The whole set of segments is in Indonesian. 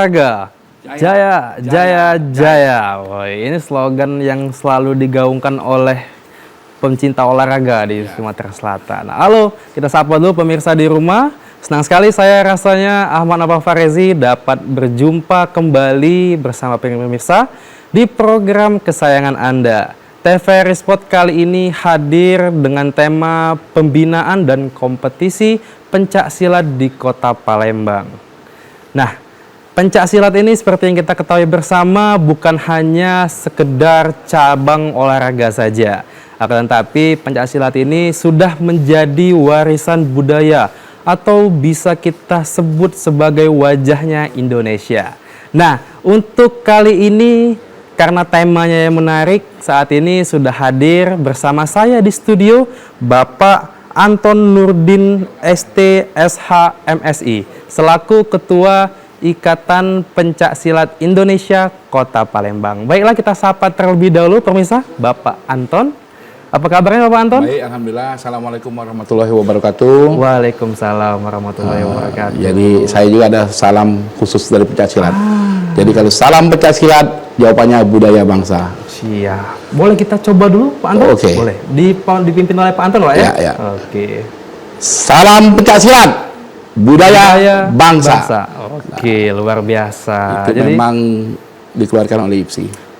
olahraga. Jaya, jaya, jaya. Woy, ini slogan yang selalu digaungkan oleh pencinta olahraga di Sumatera Selatan. Halo, kita sapa dulu pemirsa di rumah. Senang sekali saya rasanya Ahmad Nova Farezi dapat berjumpa kembali bersama pemirsa di program kesayangan Anda. TVRI Sport kali ini hadir dengan tema pembinaan dan kompetisi pencak silat di Kota Palembang. Nah, pencak silat ini seperti yang kita ketahui bersama bukan hanya sekedar cabang olahraga saja. Akan tetapi pencak silat ini sudah menjadi warisan budaya atau bisa kita sebut sebagai wajahnya Indonesia. Nah, untuk kali ini karena temanya yang menarik, saat ini sudah hadir bersama saya di studio Bapak Anton Nurdin ST SH MSI selaku Ketua Ikatan Pencak Silat Indonesia Kota Palembang. Baiklah, kita sapa terlebih dahulu pemirsa Bapak Anton. Apa kabarnya Bapak Anton? Baik, alhamdulillah. Assalamualaikum warahmatullahi wabarakatuh. Waalaikumsalam warahmatullahi wabarakatuh. Jadi saya juga ada salam khusus dari pencak silat. Jadi kalau salam pencak silat, jawabannya budaya bangsa. Siap. Boleh kita coba dulu Pak Anton? Oke. Boleh. Dipimpin oleh Pak Anton Pak ya? Ya. Oke. Salam pencak silat, budaya bangsa. Oke, luar biasa. Itu Jadi memang dikeluarkan oleh IPSI.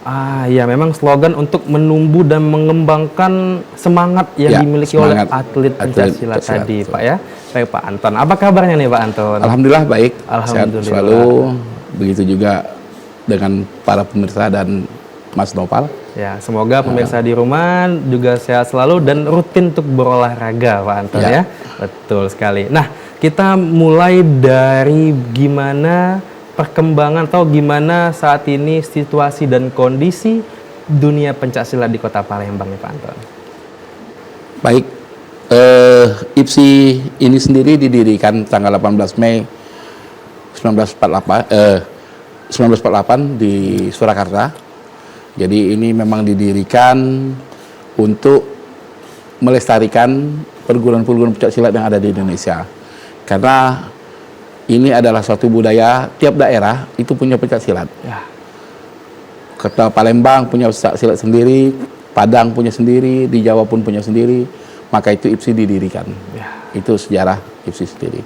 ya memang slogan untuk menumbuh dan mengembangkan semangat yang dimiliki oleh atlet pencak silat tadi, Pak ya. Baik Pak Anton, apa kabarnya nih Pak Anton? Alhamdulillah baik, Alhamdulillah. sehat selalu. Begitu juga dengan para pemirsa dan Mas Nopal. Ya, semoga pemirsa di rumah juga sehat selalu dan rutin untuk berolahraga Pak Anton ya. Betul sekali. Nah, kita mulai dari gimana perkembangan atau gimana saat ini situasi dan kondisi dunia pencak silat di Kota Palembang nih Pak Anton. Baik, IPSI ini sendiri didirikan tanggal 18 Mei 1948 di Surakarta. Jadi ini memang didirikan untuk melestarikan perguruan-perguruan pencak silat yang ada di Indonesia. Karena ini adalah suatu budaya, tiap daerah itu punya pencak silat. Ya. Kota Palembang punya pencak silat sendiri, Padang punya sendiri, di Jawa pun punya sendiri. Maka itu IPSI didirikan. Ya. Itu sejarah IPSI sendiri.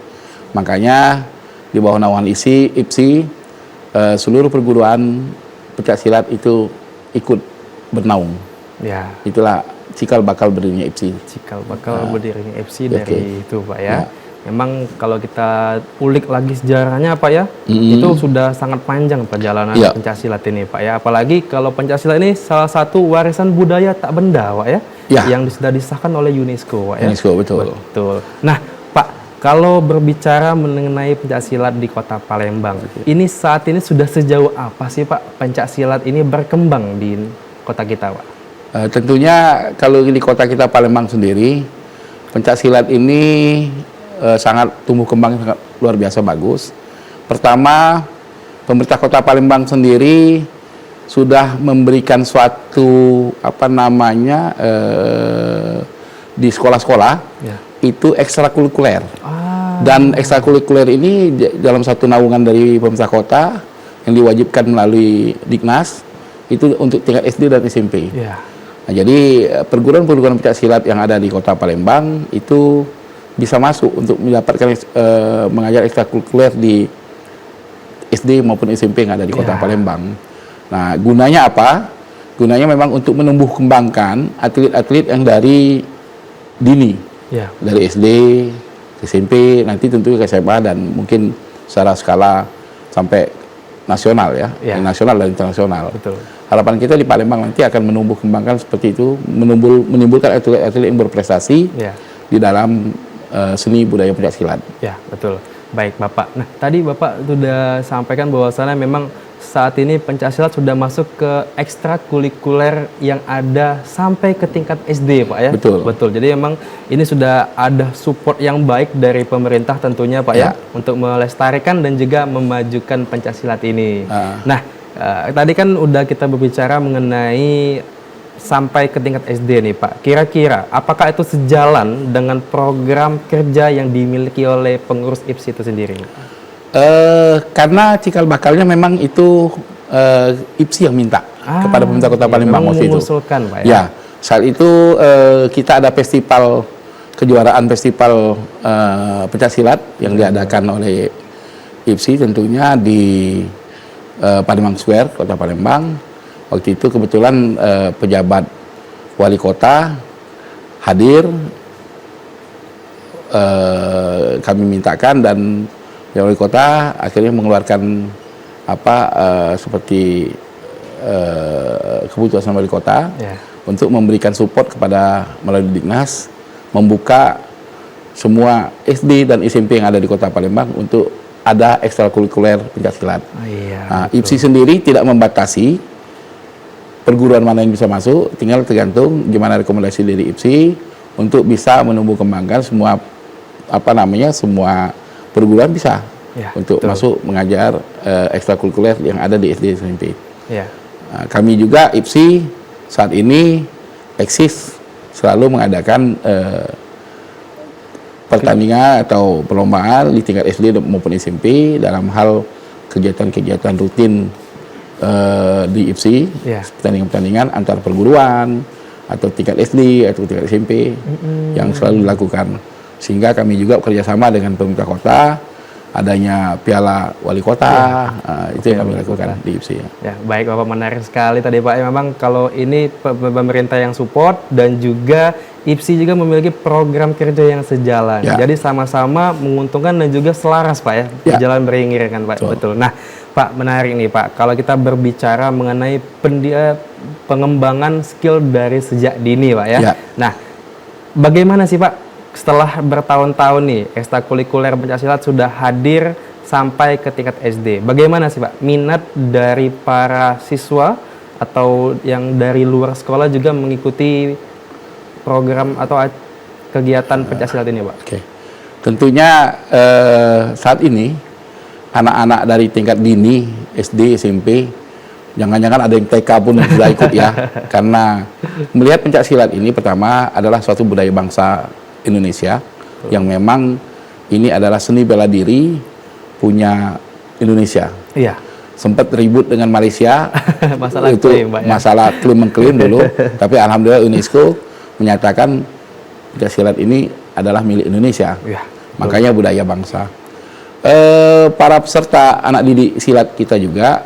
Makanya di bawah naungan IPSI, seluruh perguruan pencak silat itu ikut bernaung. Ya. Itulah cikal bakal berdirinya IPSI. Cikal bakal berdirinya IPSI dari itu Pak ya. Memang kalau kita ulik lagi sejarahnya Pak ya, itu sudah sangat panjang perjalanan pencak silat ini Pak ya. Apalagi kalau pencak silat ini salah satu warisan budaya tak benda Pak ya, yang sudah disahkan oleh UNESCO Pak ya. UNESCO, betul. Betul. Nah Pak, kalau berbicara mengenai pencak silat di Kota Palembang, ini saat ini sudah sejauh apa sih Pak pencak silat ini berkembang di kota kita Pak? Tentunya kalau di kota kita Palembang sendiri, pencak silat ini sangat tumbuh kembang sangat luar biasa bagus. Pertama, pemerintah Kota Palembang sendiri sudah memberikan suatu di sekolah-sekolah itu ekstrakurikuler. Dan ekstrakurikuler ini dalam satu naungan dari pemerintah kota yang diwajibkan melalui Dignas itu untuk tingkat SD dan SMP. Nah, jadi perguruan-perguruan pencak silat yang ada di Kota Palembang itu bisa masuk untuk mendapatkan mengajar ekstrakurikuler di SD maupun SMP yang ada di Kota Palembang. Nah, gunanya apa? Gunanya memang untuk menumbuh kembangkan atlet-atlet yang dari dini, dari SD, SMP, nanti tentu ke SMA dan mungkin secara skala sampai nasional ya, nasional dan internasional. Betul. Harapan kita di Palembang nanti akan menumbuh kembangkan seperti itu, menimbulkan atlet-atlet yang berprestasi di dalam seni budaya pencak silat. Ya, betul. Baik Bapak. Nah, tadi Bapak sudah sampaikan bahwasannya memang saat ini pencak silat sudah masuk ke ekstrakurikuler yang ada sampai ke tingkat SD Pak ya. Betul. Betul. Jadi memang ini sudah ada support yang baik dari pemerintah tentunya Pak ya untuk melestarikan dan juga memajukan pencak silat ini. Nah, tadi kan udah kita berbicara mengenai sampai ke tingkat SD nih Pak. Kira-kira apakah itu sejalan dengan program kerja yang dimiliki oleh pengurus IPSI itu sendiri? Karena cikal bakalnya memang itu IPSI yang minta kepada pemerintah Kota Palembang waktu itu. Mengusulkan, Pak, ya? Ya, saat itu kita ada festival, kejuaraan festival pencaksilat yang diadakan oleh IPSI tentunya di Palembang Square, Kota Palembang. Waktu itu kebetulan pejabat wali kota hadir, kami mintakan dan wali kota akhirnya mengeluarkan seperti keputusan wali kota untuk memberikan support kepada melalui Dignas, membuka semua SD dan SMP yang ada di Kota Palembang untuk ada ekstrakurikuler pencaksilat. IPSI sendiri tidak membatasi perguruan mana yang bisa masuk, tinggal tergantung gimana rekomendasi dari IPSI untuk bisa menumbuh kembangkan semua semua perguruan bisa untuk masuk mengajar ekstrakurikuler yang ada di SD SMP. Kami juga IPSI saat ini eksis selalu mengadakan pertandingan atau perlombaan di tingkat SD maupun SMP dalam hal kegiatan-kegiatan rutin di IPSI, pertandingan-pertandingan antar perguruan atau tingkat SD atau tingkat SMP yang selalu dilakukan. Sehingga kami juga bekerjasama dengan pemerintah kota, adanya piala wali kota, itu yang kami lakukan di IPSI. Baik Bapak, menarik sekali tadi Pak. Memang kalau ini pemerintah yang support dan juga IPSI juga memiliki program kerja yang sejalan. Jadi sama-sama menguntungkan dan juga selaras Pak ya, berjalan beriringan Pak. Betul. Nah Pak, menarik nih Pak, kalau kita berbicara mengenai pengembangan skill dari sejak dini Pak ya. Nah, bagaimana sih Pak setelah bertahun-tahun nih ekstrakurikuler pencaksilat sudah hadir sampai ke tingkat SD? Bagaimana sih Pak minat dari para siswa atau yang dari luar sekolah juga mengikuti program atau kegiatan pencaksilat ini Pak? Tentunya saat ini anak-anak dari tingkat dini SD, SMP, jangan-jangan ada yang TK pun sudah ikut ya. Karena melihat pencaksilat ini pertama adalah suatu budaya bangsa Indonesia yang memang ini adalah seni bela diri punya Indonesia. Sempat ribut dengan Malaysia masalah itu klaim, Pak, ya? Masalah klaim mengklaim dulu, tapi alhamdulillah UNESCO menyatakan pencaksilat ini adalah milik Indonesia. Makanya budaya bangsa. Para peserta anak didik silat kita juga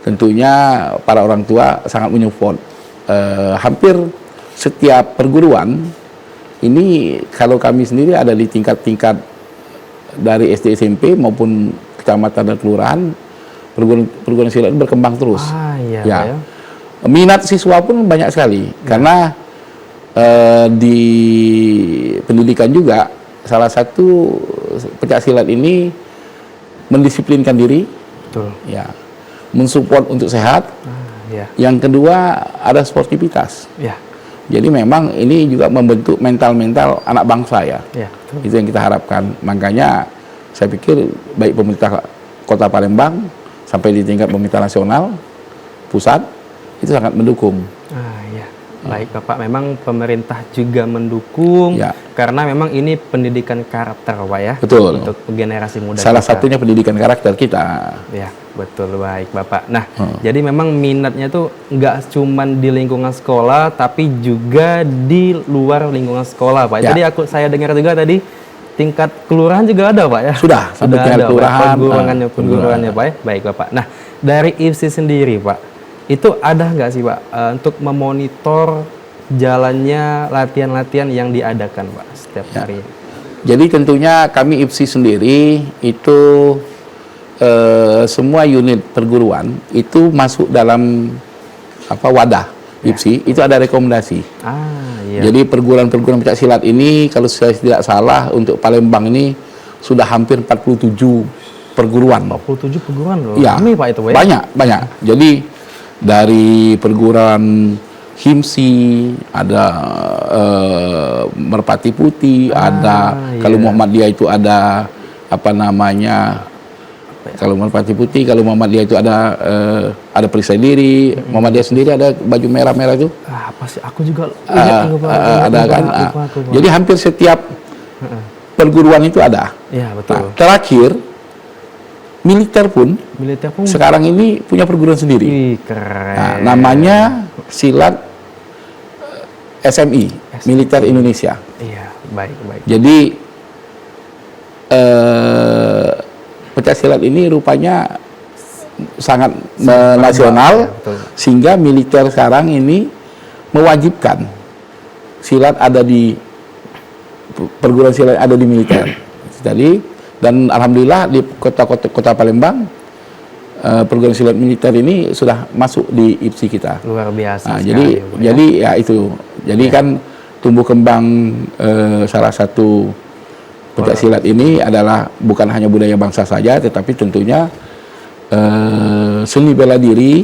tentunya para orang tua sangat menyupport. Hampir setiap perguruan ini kalau kami sendiri ada di tingkat-tingkat dari SD SMP maupun kecamatan dan kelurahan, perguruan silat berkembang terus. Minat siswa pun banyak sekali karena di pendidikan juga salah satu pencaksilat ini mendisiplinkan diri, mensupport untuk sehat. Yang kedua ada sportivitas. Jadi memang ini juga membentuk mental-mental anak bangsa ya. Itu yang kita harapkan. Makanya saya pikir baik pemerintah Kota Palembang sampai di tingkat pemerintah nasional, pusat itu sangat mendukung. Baik Bapak, memang pemerintah juga mendukung karena memang ini pendidikan karakter Pak ya. Betul. Untuk generasi muda. Salah satunya pendidikan karakter kita. Betul, baik Bapak. Nah, jadi memang minatnya tuh nggak cuman di lingkungan sekolah, tapi juga di luar lingkungan sekolah Pak. Jadi saya dengar juga tadi tingkat kelurahan juga ada Pak ya. Sudah ada kelurahan, perguruannya Pak ya. Baik Bapak. Nah, dari IPSI sendiri Pak, itu ada nggak sih Pak untuk memonitor jalannya latihan-latihan yang diadakan Pak setiap hari? Jadi tentunya kami IPSI sendiri itu semua unit perguruan itu masuk dalam wadah IPSI, itu ada rekomendasi. Jadi perguruan-perguruan pencaksilat ini kalau saya tidak salah untuk Palembang ini sudah hampir 47 perguruan. 47 perguruan loh. Rame Pak itu Pak ya? Banyak. Jadi dari perguruan HIMSI, ada Merpati Putih, ada kalau Muhammadiyah itu ada kalau Merpati Putih, kalau Muhammadiyah itu ada perisai diri, Muhammadiyah sendiri ada baju merah-merah itu. Apa sih? Aku juga ada kan. Jadi hampir setiap perguruan itu ada. Betul. Terakhir militer pun sekarang ini punya perguruan sendiri. Wih, keren. Nah, namanya silat SMI, Militer Indonesia. Iya, baik. Jadi pencak silat ini rupanya sangat nasional, betul. sehingga militer sekarang ini mewajibkan silat ada di perguruan silat ada di militer. Jadi dan alhamdulillah di kota Palembang perguruan silat militer ini sudah masuk di IPSI kita. Luar biasa. Nah, sekali, jadi ya itu. Jadi kan tumbuh kembang salah satu pencak silat ini adalah bukan hanya budaya bangsa saja, tetapi tentunya seni bela diri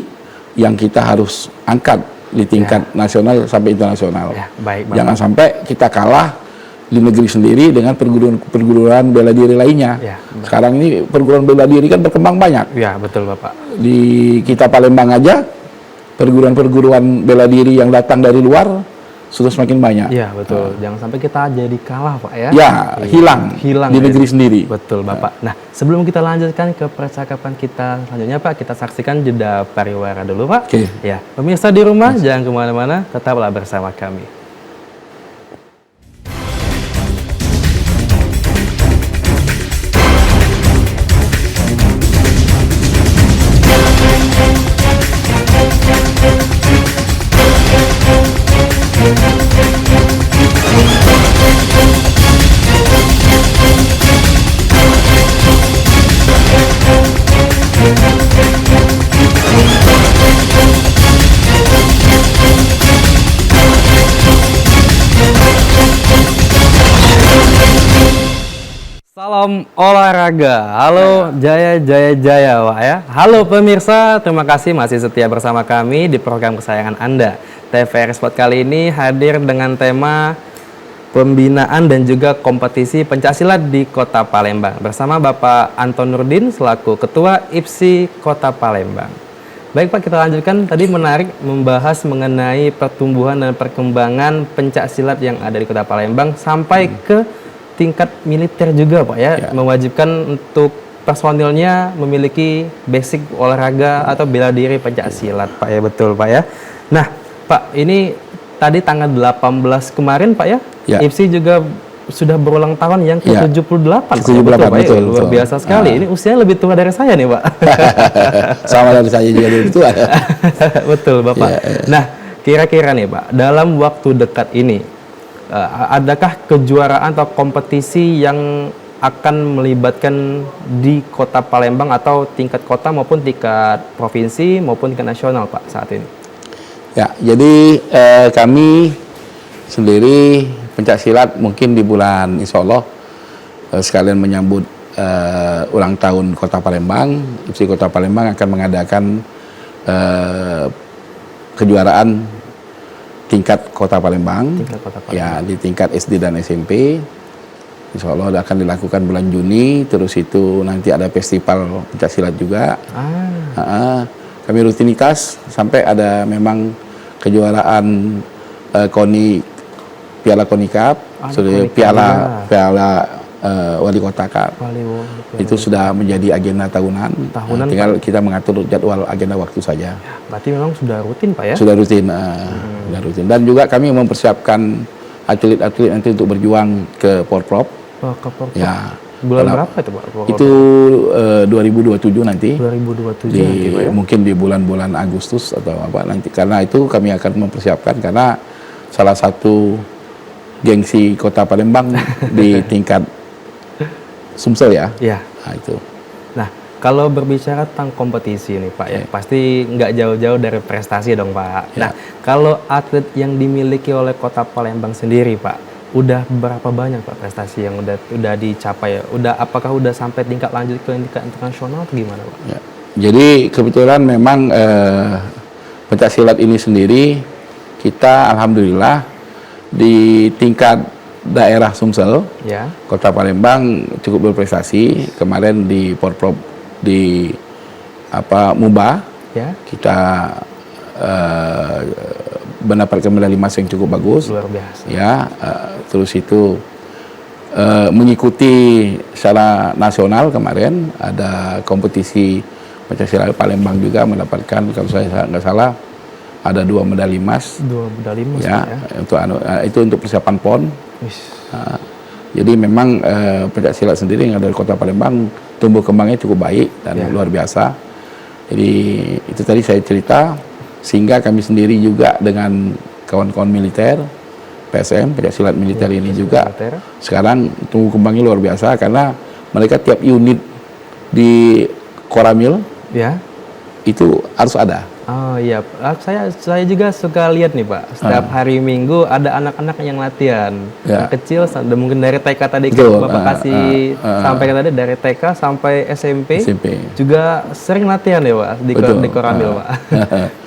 yang kita harus angkat di tingkat nasional sampai internasional. Ya, baik, jangan sampai kita kalah di negeri sendiri dengan perguruan bela diri lainnya. Ya, sekarang ini perguruan bela diri kan berkembang banyak. Ya, betul Bapak. Di kita Palembang aja perguruan bela diri yang datang dari luar sudah semakin banyak. Iya, betul. Jangan sampai kita jadi kalah, Pak ya. Ya, hilang di negeri ya. sendiri. Betul, Bapak. Nah, sebelum kita lanjutkan ke percakapan kita selanjutnya, Pak, kita saksikan jeda pariwara dulu, Pak. Oke. Ya, pemirsa di rumah jangan kemana-mana, tetaplah bersama kami. Salam olahraga, halo Jaya Pak ya. Halo pemirsa, terima kasih masih setia bersama kami di program kesayangan Anda. TVRI Sport kali ini hadir dengan tema pembinaan dan juga kompetisi pencaksilat di Kota Palembang bersama Bapak Anton Nurdin selaku Ketua IPSI Kota Palembang. Baik Pak, kita lanjutkan. Tadi menarik membahas mengenai pertumbuhan dan perkembangan pencaksilat yang ada di Kota Palembang sampai ke tingkat militer juga Pak ya, mewajibkan untuk personilnya memiliki basic olahraga atau bela diri pencaksilat Pak ya, betul Pak ya. Nah Pak, ini tadi tanggal 18 kemarin Pak ya, IPSI juga sudah berulang tahun yang ke-78. Betul, luar biasa sekali. Ini usianya lebih tua dari saya nih Pak. Sama dari saya juga lebih tua. Betul Bapak. Nah, kira-kira nih Pak, dalam waktu dekat ini adakah kejuaraan atau kompetisi yang akan melibatkan di Kota Palembang atau tingkat kota maupun tingkat provinsi maupun tingkat nasional Pak saat ini? Ya, jadi kami sendiri pencaksilat mungkin di bulan insya Allah sekalian menyambut ulang tahun Kota Palembang, IPSI Kota Palembang akan mengadakan kejuaraan tingkat Kota Palembang, ya di tingkat SD dan SMP. Insya Allah akan dilakukan bulan Juni. Terus itu nanti ada festival pencaksilat juga. Kami rutinitas sampai ada memang kejuaraan Piala Koni Cup, Piala Wali Kota Cup. Itu sudah menjadi agenda tahunan. Tinggal kita mengatur jadwal agenda waktu saja. Ya, berarti memang sudah rutin Pak ya? Sudah rutin. Dan juga kami mempersiapkan atlet-atlet nanti untuk berjuang ke Porprov. Ke Porprov. Ya. Bulan berapa itu Pak? Itu 2027 nanti. 2027 nanti Pak ya? Mungkin di bulan-bulan Agustus atau apa nanti. Karena itu kami akan mempersiapkan karena salah satu gengsi Kota Palembang di tingkat Sumsel ya. Iya. Nah, itu. Nah, kalau berbicara tentang kompetisi nih Pak ya, pasti nggak jauh-jauh dari prestasi dong Pak. Nah, kalau atlet yang dimiliki oleh Kota Palembang sendiri Pak, udah berapa banyak Pak prestasi yang udah dicapai? Apakah udah sampai tingkat lanjut ke tingkat internasional atau gimana Pak? Ya. Jadi kebetulan memang pencaksilat ini sendiri kita alhamdulillah di tingkat daerah Sumsel, Kota Palembang cukup berprestasi. Kemarin di Porprov di MUBA, kita mendapatkan medali emas yang cukup bagus. Luar biasa. Ya, terus itu mengikuti secara nasional kemarin ada kompetisi pencaksilat Palembang juga mendapatkan, kalau saya nggak salah, ada 2 medali emas. 2 medali emas Ya, itu untuk persiapan PON. Nah, jadi memang pencaksilat sendiri yang ada di Kota Palembang tumbuh kembangnya cukup baik dan luar biasa. Jadi itu tadi saya cerita, sehingga kami sendiri juga dengan kawan-kawan militer, PSM, pencaksilat militer ini juga sekarang tumbuh kembangnya luar biasa, karena mereka tiap unit di Koramil itu harus ada. Oh iya, saya juga suka lihat nih Pak, setiap hari Minggu ada anak-anak yang latihan. Yang kecil, mungkin dari TK tadi Bapak kasih sampaikan tadi, dari TK sampai SMP. Juga sering latihan ya Pak di Koramil Pak.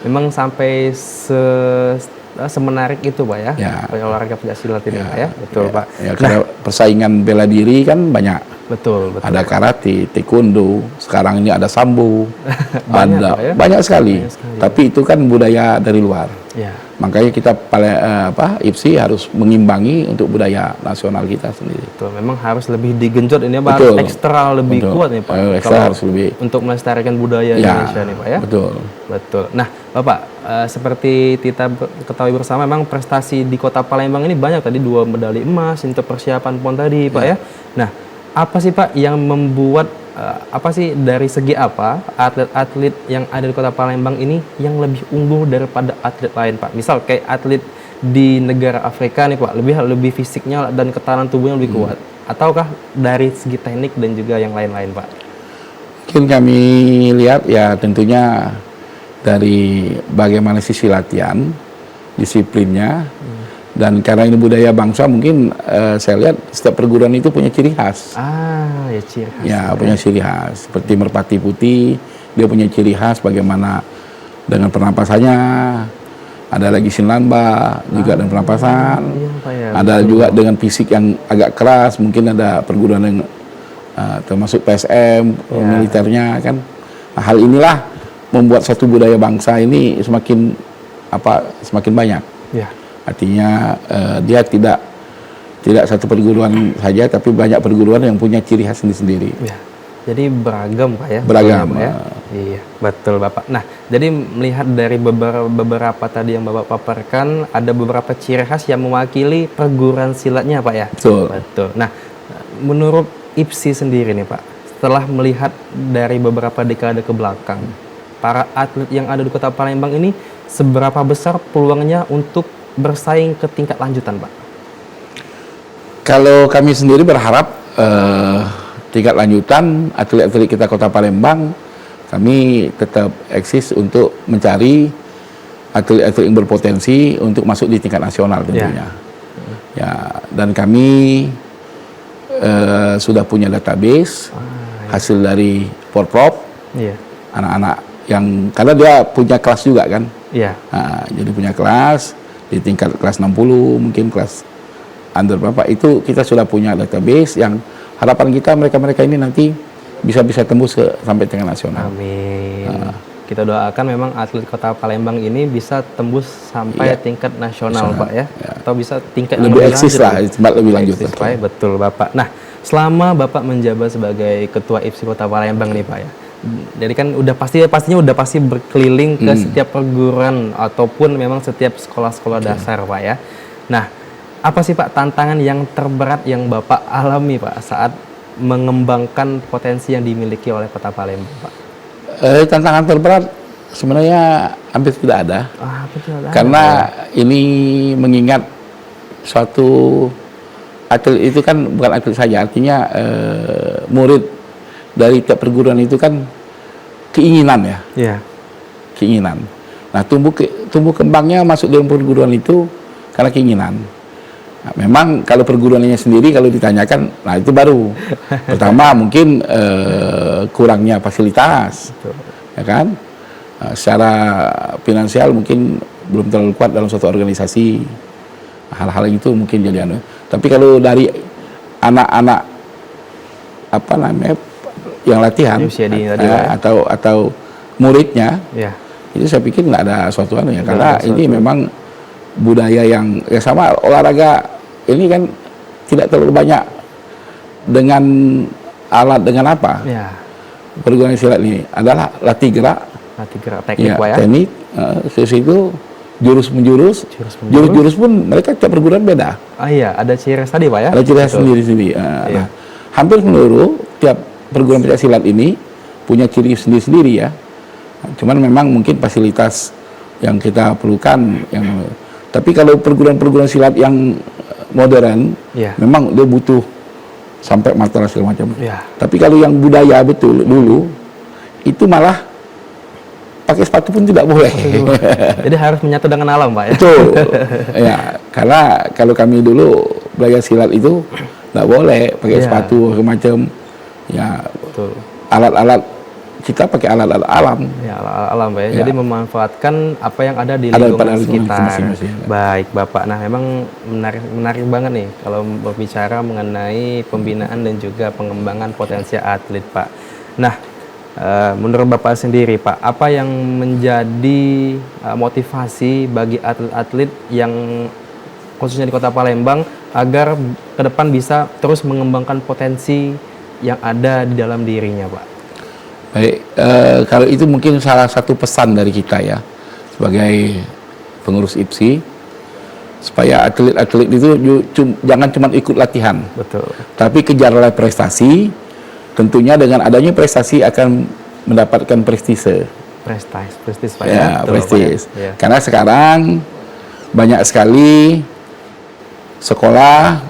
Memang sampai semenarik itu Pak ya, olahraga pencaksilat ini Pak ya. Betul Pak. Ya, karena persaingan bela diri kan banyak. Betul. Ada karate, taekwondo, sekarang ini ada sambo, banyak, banyak sekali. Tapi itu kan budaya dari luar. Ya. Makanya kita IPSI harus mengimbangi untuk budaya nasional kita sendiri. Betul, memang harus lebih digenjot ini Pak, harus ekstra lebih kuat nih Pak. Ekstra harus lebih untuk melestarikan budaya Indonesia nih Pak ya. Betul. Nah, Bapak, seperti kita ketahui bersama, memang prestasi di Kota Palembang ini banyak tadi, 2 medali emas untuk persiapan PON tadi Pak ya. Nah, apa sih Pak yang membuat dari segi apa atlet-atlet yang ada di Kota Palembang ini yang lebih unggul daripada atlet lain Pak? Misal kayak atlet di negara Afrika nih Pak, lebih fisiknya dan ketahanan tubuhnya lebih kuat, ataukah dari segi teknik dan juga yang lain-lain Pak? Mungkin kami lihat ya tentunya dari bagaimana sisi latihan, disiplinnya. Dan karena ini budaya bangsa, mungkin saya lihat setiap perguruan itu punya ciri khas. Ya ciri khas. Ya, punya ciri khas. Seperti Merpati Putih, dia punya ciri khas bagaimana dengan pernapasannya. Ada lagi Sinlanba juga dengan pernapasan. Ada juga dengan fisik yang agak keras. Mungkin ada perguruan yang termasuk PSM, militernya kan. Nah, hal inilah membuat satu budaya bangsa ini semakin banyak. Artinya dia tidak satu perguruan saja, tapi banyak perguruan yang punya ciri khas sendiri. Jadi beragam Pak ya. Beragam. Pak, ya? Iya, betul Bapak. Nah, jadi melihat dari beberapa tadi yang Bapak paparkan, ada beberapa ciri khas yang mewakili perguruan silatnya Pak ya. Betul. Nah, menurut IPSI sendiri nih Pak, setelah melihat dari beberapa dekade ke belakang, para atlet yang ada di Kota Palembang ini seberapa besar peluangnya untuk bersaing ke tingkat lanjutan Pak? Kalau kami sendiri berharap tingkat lanjutan atlet-atlet kita Kota Palembang, kami tetap eksis untuk mencari atlet-atlet yang berpotensi untuk masuk di tingkat nasional tentunya. Dan kami sudah punya database hasil dari Porprov, anak-anak yang, karena dia punya kelas juga kan. Jadi punya kelas di tingkat kelas 60, mungkin kelas under berapa, itu kita sudah punya database yang harapan kita mereka ini nanti bisa tembus sampai tingkat nasional. Amin. Kita doakan memang atlet Kota Palembang ini bisa tembus sampai tingkat nasional Pak ya. Atau bisa tingkat lebih eksis lah, lebih lanjut. Betul Bapak. Nah, selama Bapak menjabat sebagai Ketua IPSI Kota Palembang nih Pak ya, jadi kan pastinya udah pasti berkeliling ke setiap perguruan ataupun memang setiap sekolah-sekolah dasar Pak ya. Nah, apa sih Pak tantangan yang terberat yang Bapak alami Pak saat mengembangkan potensi yang dimiliki oleh Kota Palembang Pak? Tantangan terberat sebenarnya hampir tidak ada. Karena ini mengingat suatu atlet itu kan bukan atlet saja, artinya murid dari tiap perguruan itu kan keinginan ya. Keinginan. Nah, tumbuh kembangnya masuk dalam perguruan itu karena keinginan. Nah, memang kalau perguruannya sendiri kalau ditanyakan, nah itu baru. Pertama mungkin kurangnya fasilitas, ya kan? Secara finansial mungkin belum terlalu kuat dalam suatu organisasi. Hal-hal itu mungkin jadi Tapi kalau dari anak-anak yang latihan atau muridnya, itu saya pikir nggak ada suatu karena ini memang budaya yang sama olahraga ini kan tidak terlalu banyak dengan alat dengan apa? Ya. Perguruan silat ini adalah latih gerak, Teknik, ya, Pak ya. teknik, terus itu jurus menjurus, jurus-jurus pun mereka tiap perguruan beda. Iya, ada ciri khas tadi, Pak ya. Ada ciri khas sendiri-sendiri. Nah, hampir seluruh tiap perguruan pencak silat ini punya ciri sendiri-sendiri ya. Cuman memang mungkin fasilitas yang kita perlukan tapi kalau perguruan-perguruan silat yang modern memang dia butuh sampai matra segala macam. Tapi kalau yang budaya betul dulu itu malah pakai sepatu pun tidak boleh. Jadi harus menyatu dengan alam, Pak ya. Betul. Ya, karena kalau kami dulu belajar silat itu tidak boleh pakai sepatu segala macam. Ya, betul. Alat-alat kita pakai alat-alat alam. Ya, alam, Pak ya. Jadi memanfaatkan apa yang ada di lingkungan sekitar. Baik, Bapak. Nah, memang menarik banget nih kalau berbicara mengenai pembinaan dan juga pengembangan potensi atlet, Pak. Nah, menurut Bapak sendiri, Pak, apa yang menjadi motivasi bagi atlet-atlet yang khususnya di Kota Palembang agar ke depan bisa terus mengembangkan potensi yang ada di dalam dirinya, Pak? Baik, kalau itu mungkin salah satu pesan dari kita ya sebagai pengurus IPSI, supaya atlet-atlet itu jangan cuma ikut latihan, betul, tapi kejarlah prestasi. Tentunya dengan adanya prestasi akan mendapatkan prestise. Prestis, Pak ya. Prestis. Ya. Karena sekarang banyak sekali sekolah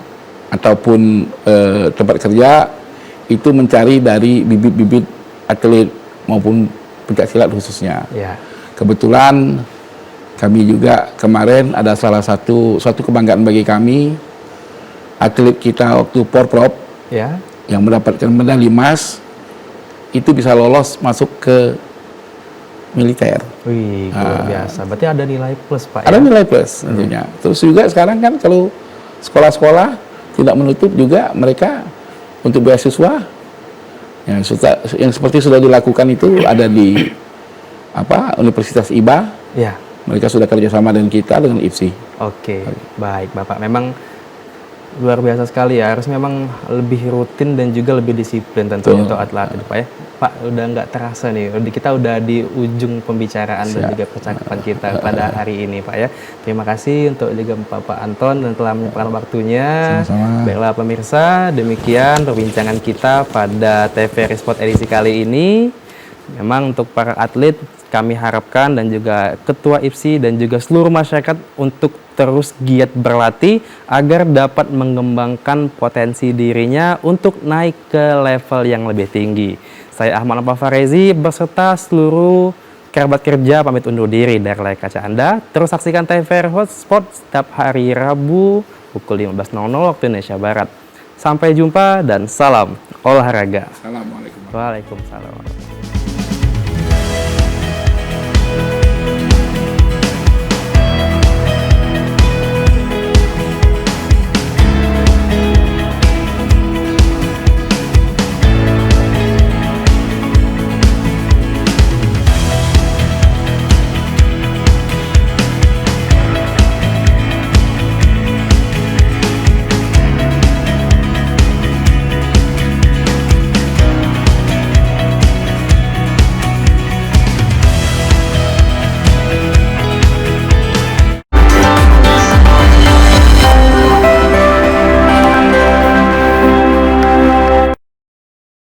ataupun tempat kerja itu mencari dari bibit-bibit atlet maupun pencak silat khususnya. Kebetulan kami juga kemarin ada suatu kebanggaan bagi kami, atlet kita waktu Porprov yang mendapatkan medali emas itu bisa lolos masuk ke militer. Wih, luar biasa. Berarti ada nilai plus, Pak. Ada nilai plus tentunya. Terus juga sekarang kan kalau sekolah-sekolah tidak menutup juga mereka untuk beasiswa yang seperti sudah dilakukan itu ada di Universitas IBA. Mereka sudah kerjasama dengan kita, dengan IPSI. Oke. Baik, Bapak. Memang luar biasa sekali ya. Harus memang lebih rutin dan juga lebih disiplin tentunya untuk atlet, Pak ya. Pak, udah nggak terasa nih, kita udah di ujung pembicaraan dan juga percakapan kita pada hari ini, Pak ya. Terima kasih untuk juga Bapak Anton dan telah menyempatkan waktunya. Sama-sama. Baiklah pemirsa, demikian perbincangan kita pada TVRI Sport edisi kali ini. Memang untuk para atlet kami harapkan dan juga Ketua IPSI dan juga seluruh masyarakat untuk terus giat berlatih agar dapat mengembangkan potensi dirinya untuk naik ke level yang lebih tinggi. Saya Ahmad Farezi beserta seluruh kerabat kerja pamit undur diri dari layar kaca Anda. Terus saksikan TVRI Sport setiap hari Rabu pukul 15.00 waktu Indonesia Barat. Sampai jumpa dan salam olahraga. Assalamualaikum. Waalaikumsalam.